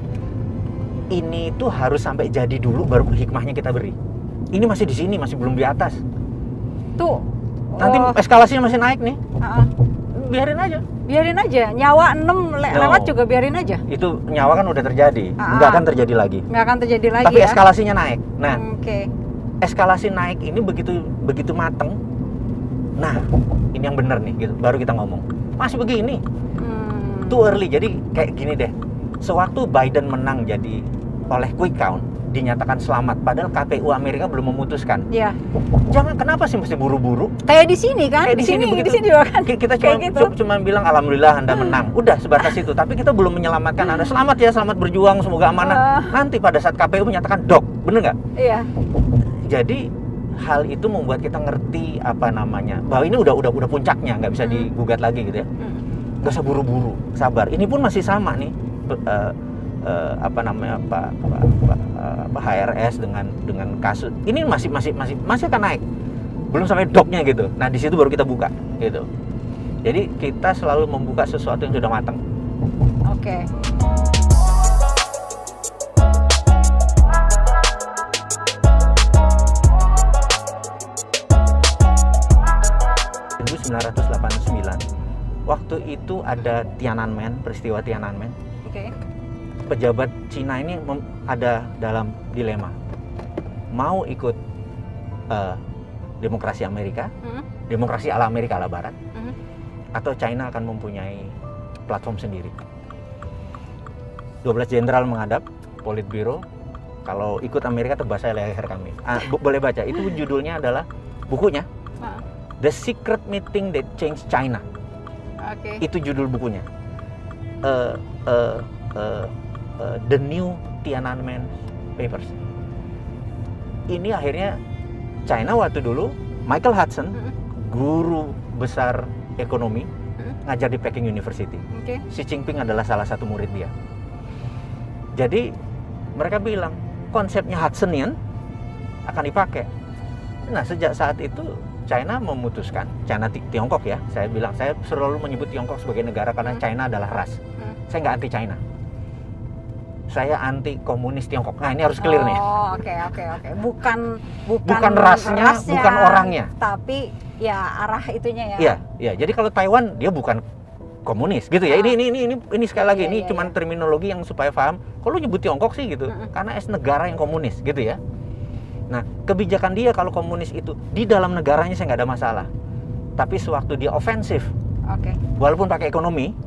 Speaker 1: ini tuh harus sampai jadi dulu baru hikmahnya kita beri. Ini masih di sini, masih belum di atas. Tuh. Nanti eskalasinya masih naik nih. Biarin aja. Nyawa 6 lewat juga biarin aja. Itu nyawa kan udah terjadi, nggak akan terjadi lagi. Tapi eskalasinya naik. Nah, eskalasi naik ini begitu mateng. Nah, ini yang benar nih, gitu. Baru kita ngomong. Masih begini. Too early. Jadi kayak gini deh. Sewaktu Biden menang jadi oleh quick count, dinyatakan selamat. Padahal KPU Amerika belum memutuskan. Iya. Kenapa sih mesti buru-buru? Kayak di sini kan? Di sini juga kan. Kita cuma bilang alhamdulillah Anda menang. Udah sebatas itu. Tapi kita belum menyelamatkan Anda. Selamat ya, selamat berjuang, semoga amanah. Nanti pada saat KPU menyatakan dok, bener nggak? Iya. Jadi hal itu membuat kita ngerti bahwa ini udah puncaknya, nggak bisa digugat lagi gitu ya. Nggak usah buru-buru, sabar. Ini pun masih sama nih. HRS dengan kasus ini masih akan naik, belum sampai doknya gitu. Nah di situ baru kita buka gitu. Jadi kita selalu membuka sesuatu yang sudah matang. Oke. Waktu itu ada Tiananmen, peristiwa Tiananmen. Pejabat Cina ini ada dalam dilema, mau ikut demokrasi Amerika, demokrasi ala Amerika ala Barat, atau China akan mempunyai platform sendiri. 12 jenderal menghadap Politburo, kalau ikut Amerika tebas saya leher kami. Boleh baca, itu judulnya adalah bukunya The Secret Meeting That Changed China.
Speaker 2: Oke.
Speaker 1: Itu judul bukunya. Uh, uh, The New Tiananmen Papers. Ini akhirnya China waktu dulu Michael Hudson, guru besar ekonomi, ngajar di Peking University.
Speaker 2: Oke.
Speaker 1: Xi Jinping adalah salah satu murid dia. Jadi mereka bilang konsepnya Hudsonian akan dipakai. Nah, sejak saat itu China memutuskan, Tiongkok ya, saya bilang, saya selalu menyebut Tiongkok sebagai negara karena China adalah ras. Saya nggak anti China, saya anti komunis Tiongkok. Nah, ini harus clear nih.
Speaker 2: Oh, oke. Bukan
Speaker 1: rasnya, bukan orangnya,
Speaker 2: tapi ya arah itunya ya.
Speaker 1: Iya. Jadi kalau Taiwan dia bukan komunis gitu ya. Ini sekali lagi ini cuman terminologi yang supaya paham. Kalau nyebut Tiongkok sih gitu, karena negara yang komunis gitu ya. Nah, kebijakan dia kalau komunis itu di dalam negaranya saya nggak ada masalah. Tapi sewaktu dia ofensif, walaupun pakai ekonomi,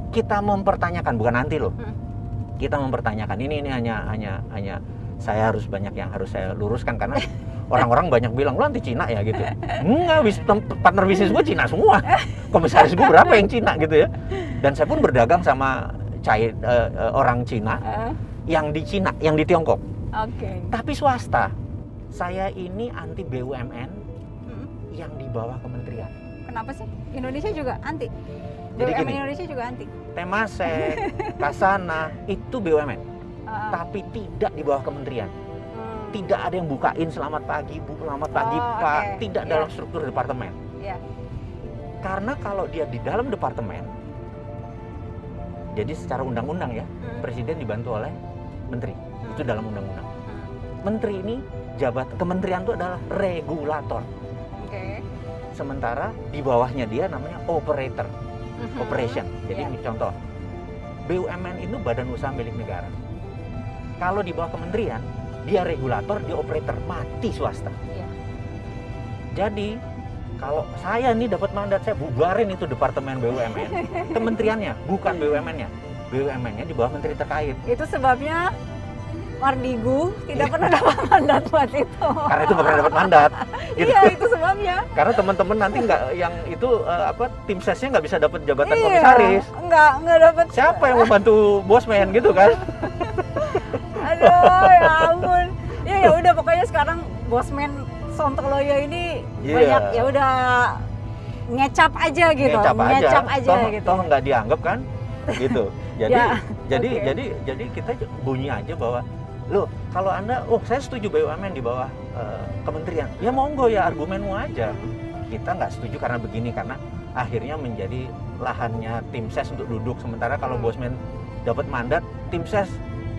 Speaker 1: kita mempertanyakan, bukan anti loh. Kita mempertanyakan. Ini hanya saya harus banyak yang harus saya luruskan karena orang-orang banyak bilang lu anti Cina ya gitu. Enggak, partner bisnis gue Cina semua. Komisaris gue berapa yang Cina gitu ya. Dan saya pun berdagang sama orang Cina yang di Cina, yang di Tiongkok. Tapi swasta. Saya ini anti BUMN yang di bawah kementerian.
Speaker 2: Kenapa sih? Indonesia juga anti.
Speaker 1: Jadi
Speaker 2: BUMN
Speaker 1: gini,
Speaker 2: Indonesia juga anti.
Speaker 1: Temasek, Kasana itu BUMN, tapi tidak di bawah kementerian. Tidak ada yang bukain selamat pagi Bu, selamat pagi Pak, tidak dalam struktur departemen. Karena kalau dia di dalam departemen, jadi secara undang-undang ya, presiden dibantu oleh menteri. Itu dalam undang-undang. Menteri ini kementerian itu adalah regulator. Sementara di bawahnya dia namanya operator. Operation. Jadi ini contoh, BUMN itu badan usaha milik negara. Kalau di bawah kementerian, dia regulator, dia operator, mati swasta. Jadi kalau saya nih dapat mandat, saya bubarin itu departemen BUMN, kementeriannya bukan BUMN-nya, BUMN-nya di bawah menteri terkait. Itu
Speaker 2: sebabnya Mardigu tidak pernah dapat mandat buat itu.
Speaker 1: Karena itu nggak pernah dapat mandat. Gitu.
Speaker 2: Iya, itu sebabnya.
Speaker 1: Karena teman-teman nanti nggak yang itu tim sesnya nggak bisa dapat jabatan komisaris.
Speaker 2: Nggak dapat.
Speaker 1: Siapa yang membantu bosman gitu kan?
Speaker 2: Aduh, ya ampun. Ya udah pokoknya sekarang bosman Sontoloyo ini banyak ya udah ngecap aja gitu. Ngecap aja gitu.
Speaker 1: Toh nggak dianggap kan? Gitu. Jadi kita bunyi aja bahwa loh, kalau Anda, saya setuju BUMN di bawah kementerian. Ya monggo ya, argumenmu aja. Kita nggak setuju karena begini, karena akhirnya menjadi lahannya tim ses untuk duduk. Sementara kalau bosman dapat mandat, tim ses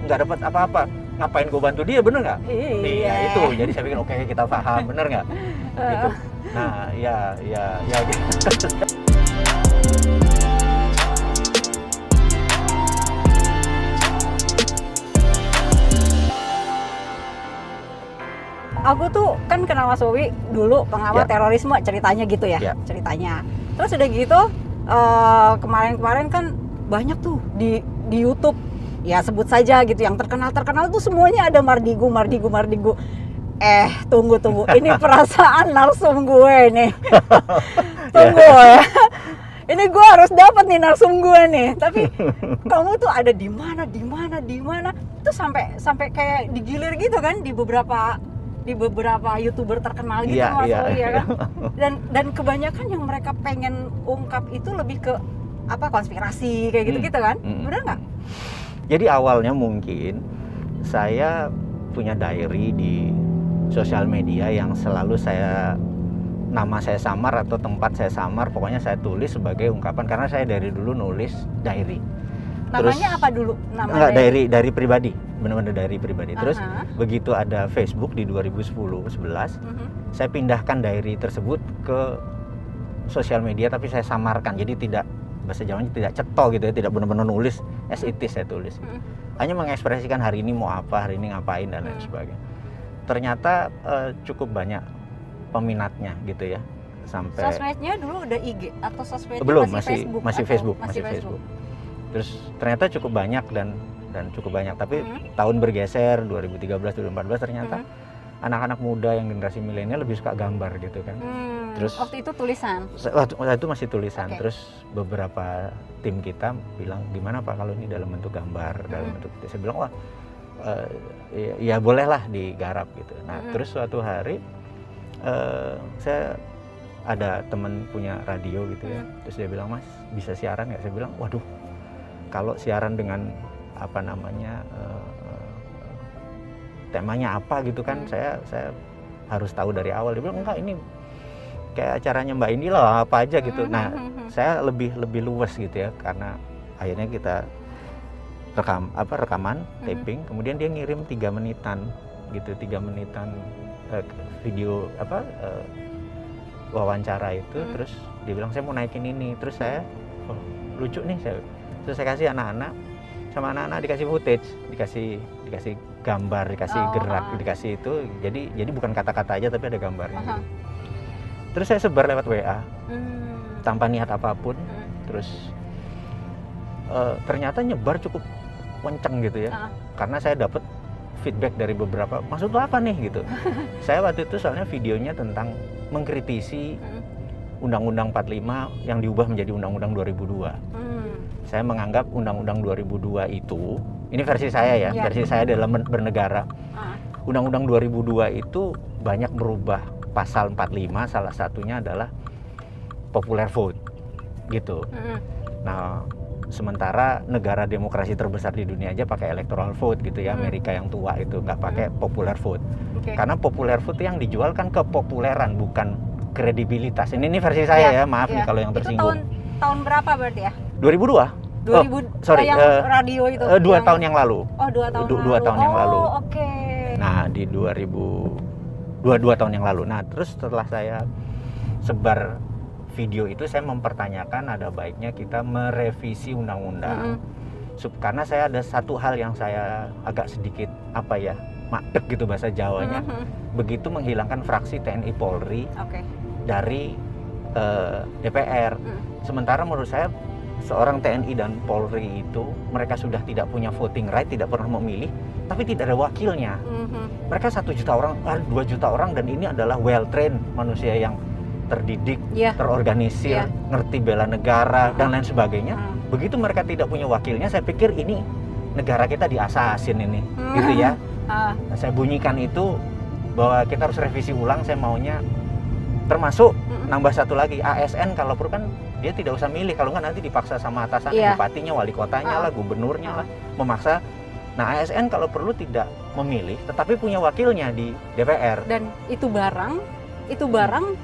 Speaker 1: nggak dapat apa-apa. Ngapain gue bantu dia, bener nggak? Iya itu. Jadi saya pikir oke, kita paham, bener nggak? Gitu. Nah, ya gitu.
Speaker 2: Aku tuh kan kenal Mas Wowi dulu pengawal terorisme, ceritanya gitu ya, ceritanya. Terus udah gitu kemarin kan banyak tuh di YouTube, ya sebut saja gitu, yang terkenal tuh semuanya ada Mardigu. Tunggu, ini perasaan narsum gue nih. Tunggu ya. Ini gue harus dapat nih narsum gue nih. Tapi kamu tuh ada di mana? Itu sampai kayak digilir gitu kan di beberapa YouTuber terkenal gitu, Mas Wowi ya kan. Dan kebanyakan yang mereka pengen ungkap itu lebih ke konspirasi kayak gitu kan. Benar nggak?
Speaker 1: Jadi awalnya mungkin saya punya diary di sosial media yang selalu nama saya samar atau tempat saya samar, pokoknya saya tulis sebagai ungkapan karena saya dari dulu nulis diary.
Speaker 2: Namanya apa dulu?
Speaker 1: Enggak, dari pribadi, benar-benar dari pribadi. Terus begitu ada Facebook di 2010-11, saya pindahkan diary tersebut ke sosial media, tapi saya samarkan. Jadi tidak, bahasa Jawanya tidak cetok gitu ya, tidak benar-benar nulis as it is saya tulis. Hanya mengekspresikan hari ini mau apa, hari ini ngapain dan lain sebagainya. Ternyata cukup banyak peminatnya gitu ya. Sampai
Speaker 2: sosmednya dulu udah IG atau sosmednya
Speaker 1: belum,
Speaker 2: masih Facebook?
Speaker 1: Masih Facebook. Terus ternyata cukup banyak dan cukup banyak, tapi tahun bergeser 2013 2014 ternyata anak-anak muda yang generasi milenial lebih suka gambar gitu kan.
Speaker 2: Terus waktu itu tulisan?
Speaker 1: Waktu itu masih tulisan.
Speaker 2: Okay.
Speaker 1: Terus beberapa tim kita bilang, gimana Pak kalau ini dalam bentuk gambar, dalam bentuk, saya bilang wah ya bolehlah digarap gitu. Nah terus suatu hari saya ada teman punya radio gitu ya, terus dia bilang, Mas bisa siaran nggak? Saya bilang, waduh kalau siaran dengan apa namanya temanya apa gitu kan, saya harus tahu dari awal. Dia bilang enggak, ini kayak acaranya Mbak Indi lah apa aja gitu. Nah saya lebih luas gitu ya, karena akhirnya kita rekaman taping, kemudian dia ngirim 3 menitan gitu, 3 menitan video wawancara itu. Terus dia bilang saya mau naikin ini, terus saya lucu nih, terus saya kasih anak-anak, sama anak-anak dikasih footage, dikasih gambar, dikasih gerak, dikasih itu, jadi bukan kata-kata aja tapi ada gambarnya gitu. Terus saya sebar lewat WA tanpa niat apapun. Terus ternyata nyebar cukup kenceng gitu ya, karena saya dapat feedback dari beberapa, maksud lo apa nih gitu. Saya waktu itu soalnya videonya tentang mengkritisi Undang-Undang 45 yang diubah menjadi Undang-Undang 2002. Saya menganggap Undang-Undang 2002 itu, ini versi saya ya, versi saya dalam bernegara. Undang-Undang 2002 itu banyak merubah pasal 45, salah satunya adalah popular vote gitu. Nah, sementara negara demokrasi terbesar di dunia aja pakai electoral vote gitu ya, Amerika yang tua itu nggak pakai popular vote. Karena popular vote yang dijual kan kepopuleran, bukan kredibilitas. Ini versi saya ya, maaf nih kalau yang tersinggung.
Speaker 2: Itu tahun berapa berarti ya?
Speaker 1: 2002.
Speaker 2: 2000
Speaker 1: sorry,
Speaker 2: yang radio itu.
Speaker 1: 2 tahun yang lalu.
Speaker 2: Oh, 2 tahun lalu.
Speaker 1: 2 tahun yang lalu.
Speaker 2: Oke.
Speaker 1: Nah, di 2 tahun yang lalu. Nah, terus setelah saya sebar video itu, saya mempertanyakan ada baiknya kita merevisi undang-undang. Karena saya ada satu hal yang saya agak sedikit makdek gitu bahasa Jawanya. Begitu menghilangkan fraksi TNI Polri dari DPR. Sementara menurut saya seorang TNI dan Polri itu mereka sudah tidak punya voting right, tidak pernah memilih, tapi tidak ada wakilnya. Mereka 1 juta orang, 2 juta orang, dan ini adalah well trained manusia yang terdidik, terorganisir, ngerti bela negara dan lain sebagainya. Begitu mereka tidak punya wakilnya, saya pikir ini negara kita diasasin ini, gitu ya. Nah, saya bunyikan itu bahwa kita harus revisi ulang. Saya maunya termasuk nambah satu lagi, ASN kalau perlu kan dia tidak usah milih, kalau nggak nanti dipaksa sama atasan, bupatinya, wali kotanya lah, gubernurnya lah, memaksa. Nah, ASN kalau perlu tidak memilih, tetapi punya wakilnya di DPR.
Speaker 2: Dan itu barang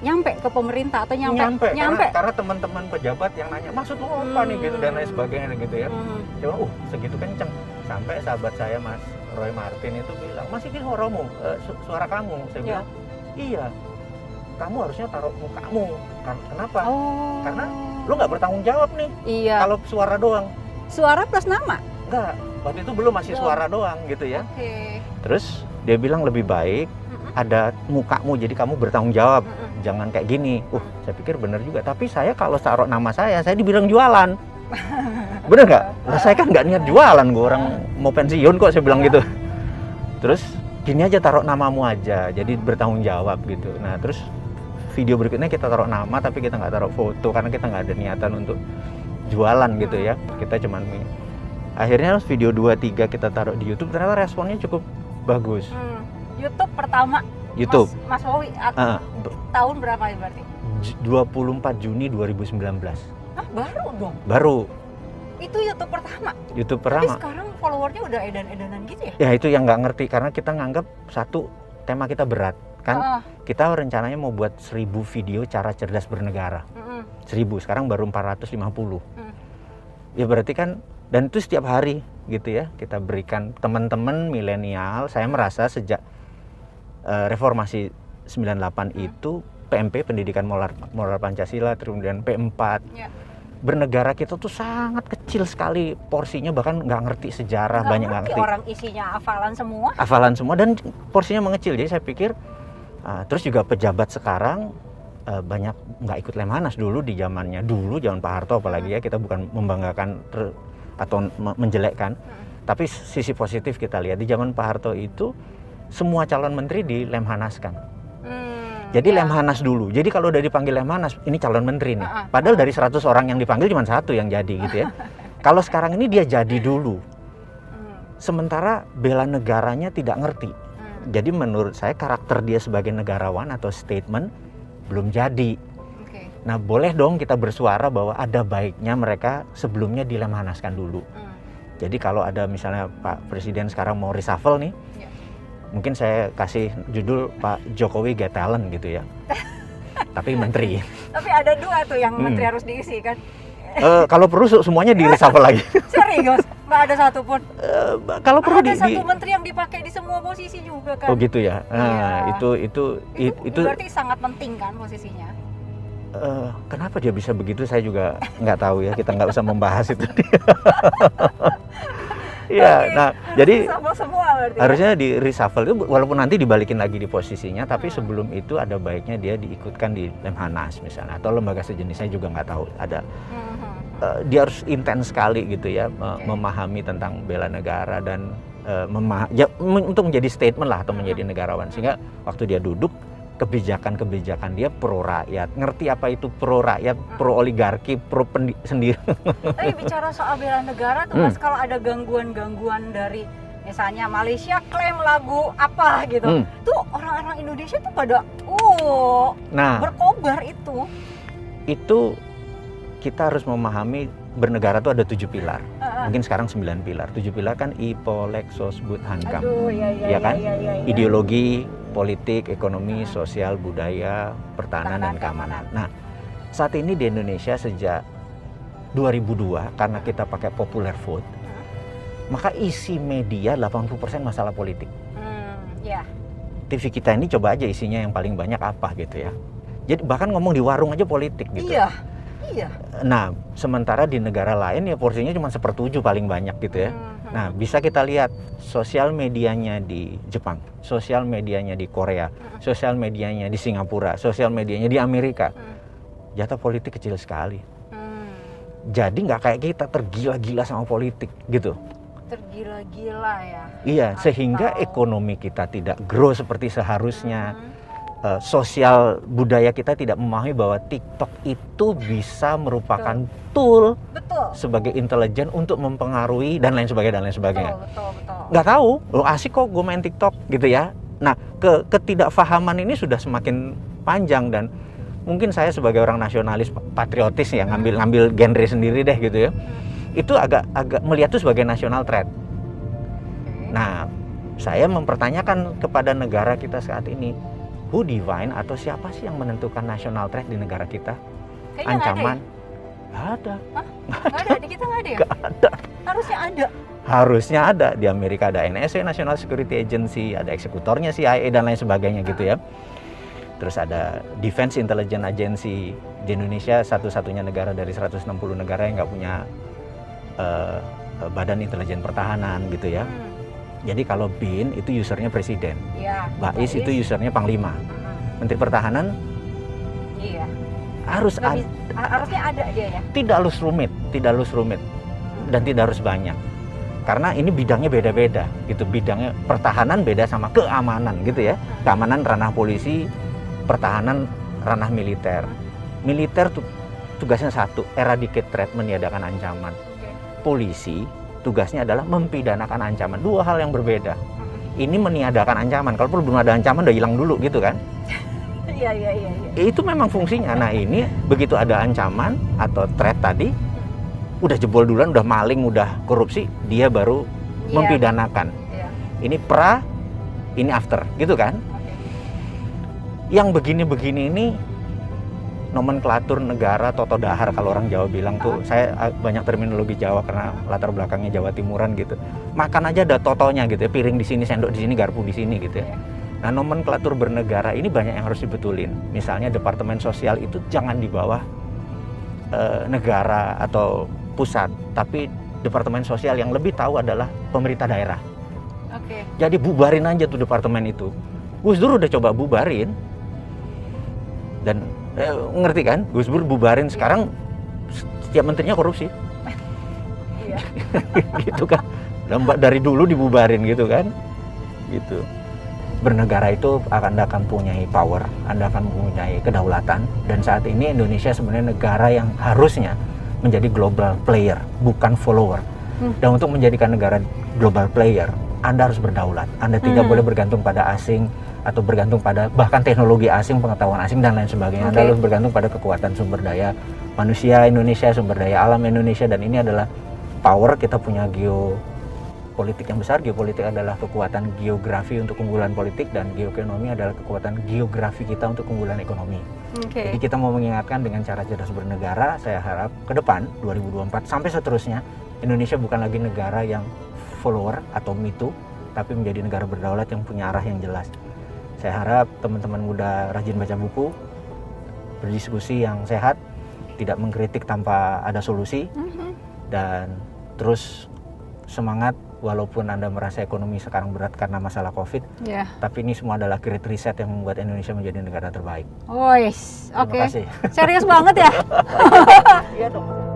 Speaker 2: nyampe ke pemerintah atau nyampe?
Speaker 1: Karena teman-teman pejabat yang nanya, maksud lu apa nih gitu dan lain sebagainya gitu ya. Saya bilang, segitu kenceng. Sampai sahabat saya Mas Roy Martin itu bilang, Mas ini suara kamu. Saya bilang, iya. Kamu harusnya taruh mukamu. Kenapa? Karena lu nggak bertanggung jawab nih. Iya. Kalau suara doang.
Speaker 2: Suara plus nama?
Speaker 1: Enggak. Waktu itu belum, masih suara doang gitu ya. Terus dia bilang lebih baik ada mukamu, jadi kamu bertanggung jawab. Jangan kayak gini. Saya pikir bener juga. Tapi saya kalau taruh nama saya dibilang jualan. Bener nggak? Lah saya kan nggak niat jualan, gue orang mau pensiun kok, saya bilang gitu. Terus gini aja, taruh namamu aja, jadi bertanggung jawab gitu. Nah terus video berikutnya kita taruh nama tapi kita nggak taruh foto karena kita nggak ada niatan untuk jualan gitu ya. Kita cuman akhirnya video 2-3 kita taruh di YouTube, ternyata responnya cukup bagus.
Speaker 2: YouTube pertama
Speaker 1: YouTube
Speaker 2: Mas Wowi tahun berapa ya berarti?
Speaker 1: 24 Juni 2019.
Speaker 2: Baru dong?
Speaker 1: Baru.
Speaker 2: Itu YouTube pertama?
Speaker 1: YouTube pertama.
Speaker 2: Tapi sekarang followernya udah edan-edanan gitu ya?
Speaker 1: Ya itu yang nggak ngerti, karena kita nganggap satu tema kita berat kan. Kita rencananya mau buat 1000 video cara cerdas bernegara. 1000, sekarang baru 450. Ya berarti kan, dan itu setiap hari gitu ya kita berikan teman-teman milenial. Saya merasa sejak reformasi 98 itu PMP, pendidikan moral Pancasila, kemudian P4 bernegara kita tuh sangat kecil sekali porsinya, bahkan nggak ngerti sejarah, banyak nggak ngerti.
Speaker 2: Orang isinya
Speaker 1: hafalan semua dan porsinya mengecil. Jadi saya pikir terus juga pejabat sekarang banyak nggak ikut Lemhanas. Dulu di zamannya zaman Pak Harto apalagi ya, kita bukan membanggakan atau menjelekkan, tapi sisi positif kita lihat di zaman Pak Harto itu semua calon menteri di Lemhanaskan. Jadi Lemhanas dulu. Jadi kalau udah dipanggil Lemhanas, ini calon menteri nih. Padahal dari 100 orang yang dipanggil cuma 1 yang jadi gitu ya. Kalau sekarang ini dia jadi dulu. Sementara bela negaranya tidak ngerti. Jadi menurut saya karakter dia sebagai negarawan atau statement belum jadi. Nah boleh dong kita bersuara bahwa ada baiknya mereka sebelumnya dilemhanaskan dulu. Jadi kalau ada misalnya Pak Presiden sekarang mau reshuffle nih, mungkin saya kasih judul Pak Jokowi Get Talent gitu ya. Tapi menteri.
Speaker 2: Tapi ada 2 tuh yang menteri harus diisi kan?
Speaker 1: Kalau perlu semuanya di reshuffle lagi.
Speaker 2: Serius? Nggak ada satupun?
Speaker 1: Kalau perlu
Speaker 2: ada satu menteri yang dipakai di semua posisi juga kan?
Speaker 1: Oh gitu ya. Nah, itu
Speaker 2: berarti sangat penting kan posisinya?
Speaker 1: Kenapa dia bisa begitu saya juga nggak tahu ya, kita nggak usah membahas itu. Iya, nah jadi
Speaker 2: semua
Speaker 1: harusnya di reshuffle itu walaupun nanti dibalikin lagi di posisinya, tapi sebelum itu ada baiknya dia diikutkan di Lemhanas misalnya atau lembaga sejenisnya juga nggak tahu ada. Dia harus intens sekali gitu ya memahami tentang bela negara dan untuk menjadi statement lah atau menjadi negarawan, sehingga waktu dia duduk kebijakan-kebijakan dia pro rakyat, ngerti apa itu pro rakyat, pro oligarki, pro sendiri.
Speaker 2: Tapi bicara soal bela negara tuh Mas, kalau ada gangguan-gangguan dari misalnya Malaysia klaim lagu apa gitu, tuh orang-orang Indonesia tuh pada berkobar itu. Itu kita harus memahami bernegara tuh ada 7 pilar. Mungkin sekarang 9 pilar. 7 pilar kan IPO, Lexos, But, Hankam. Ya kan? Ideologi, politik, ekonomi, sosial, budaya, pertahanan dan keamanan. Nah, saat ini di Indonesia sejak 2002 karena kita pakai popular vote, maka isi media 80% masalah politik. TV kita ini coba aja isinya yang paling banyak apa gitu ya. Jadi bahkan ngomong di warung aja politik gitu. Iya. Nah, sementara di negara lain ya porsinya cuma 1/7 paling banyak gitu ya. Nah, bisa kita lihat sosial medianya di Jepang, sosial medianya di Korea, sosial medianya di Singapura, sosial medianya di Amerika. Jatah politik kecil sekali. Jadi nggak kayak kita tergila-gila sama politik gitu. Tergila-gila ya.
Speaker 1: Iya, sehingga ekonomi kita tidak grow seperti seharusnya. Sosial budaya kita tidak memahami bahwa TikTok itu bisa merupakan tool sebagai intelijen untuk mempengaruhi dan lain sebagainya.
Speaker 2: Betul.
Speaker 1: Nggak tahu, lo asik kok gue main TikTok gitu ya. Nah, ketidakfahaman ini sudah semakin panjang dan mungkin saya sebagai orang nasionalis patriotis ya ngambil genre sendiri deh gitu ya. Itu agak melihat itu sebagai national threat. Nah, saya mempertanyakan kepada negara kita saat ini, who define atau siapa sih yang menentukan national threat di negara kita?
Speaker 2: Kayaknya
Speaker 1: ancaman?
Speaker 2: Nggak ada. Nggak ada, di kita nggak ada ya?
Speaker 1: Nggak ada.
Speaker 2: Harusnya ada.
Speaker 1: Harusnya ada. Di Amerika ada NSA, National Security Agency, ada eksekutornya CIA dan lain sebagainya gitu ya. Terus ada Defense Intelligence Agency. Di Indonesia satu-satunya negara dari 160 negara yang nggak punya badan intelijen pertahanan gitu ya. Jadi kalau BIN itu usernya presiden, BAIS itu usernya panglima, Menteri Pertahanan harusnya
Speaker 2: ada dia ya.
Speaker 1: Tidak harus rumit, dan tidak harus banyak, karena ini bidangnya beda-beda gitu. Bidangnya pertahanan beda sama keamanan gitu ya. Keamanan ranah polisi, pertahanan ranah militer. Militer tugasnya satu, eradicate threat, meniadakan ancaman. Polisi tugasnya adalah mempidanakan ancaman. 2 hal yang berbeda. Ini meniadakan ancaman. Kalau belum ada ancaman udah hilang dulu gitu kan?
Speaker 2: Iya.
Speaker 1: Itu memang fungsinya. Nah ini begitu ada ancaman atau threat tadi, udah jebol duluan, udah maling, udah korupsi, dia baru mempidanakan. Ini pra, ini after, gitu kan? Yang begini-begini ini nomenklatur negara toto dahar kalau orang Jawa bilang tuh. Saya banyak terminologi Jawa karena latar belakangnya Jawa Timuran gitu. Makan aja ada totonya gitu ya, piring di sini, sendok di sini, garpu di sini gitu ya. Nah, nomenklatur bernegara ini banyak yang harus dibetulin. Misalnya Departemen Sosial itu jangan di bawah negara atau pusat, tapi Departemen Sosial yang lebih tahu adalah pemerintah daerah. Jadi bubarin aja tuh departemen itu. Gus Dur udah coba bubarin dan ngerti kan, Gus Dur bubarin, sekarang setiap menterinya korupsi. Gitu kan, dari dulu dibubarin gitu kan, gitu. bernegara itu Anda akan mempunyai power, Anda akan mempunyai kedaulatan, dan saat ini Indonesia sebenarnya negara yang harusnya menjadi global player, bukan follower. Dan untuk menjadikan negara global player, Anda harus berdaulat. Anda tidak boleh bergantung pada asing atau bergantung pada bahkan teknologi asing, pengetahuan asing dan lain sebagainya. Anda harus bergantung pada kekuatan sumber daya manusia Indonesia, sumber daya alam Indonesia, dan ini adalah power. Kita punya geopolitik yang besar. Geopolitik adalah kekuatan geografi untuk keunggulan politik, dan geoekonomi adalah kekuatan geografi kita untuk keunggulan ekonomi. Jadi kita mau mengingatkan dengan cara cerdas bernegara. Saya harap ke depan 2024 sampai seterusnya Indonesia bukan lagi negara yang follower atau me too, tapi menjadi negara berdaulat yang punya arah yang jelas. Saya harap teman-teman muda rajin baca buku, berdiskusi yang sehat, tidak mengkritik tanpa ada solusi, dan terus semangat walaupun Anda merasa ekonomi sekarang berat karena masalah COVID, tapi ini semua adalah great reset yang membuat Indonesia menjadi negara terbaik.
Speaker 2: Oke.
Speaker 1: Terima kasih.
Speaker 2: Serius banget ya?
Speaker 1: Iya dong.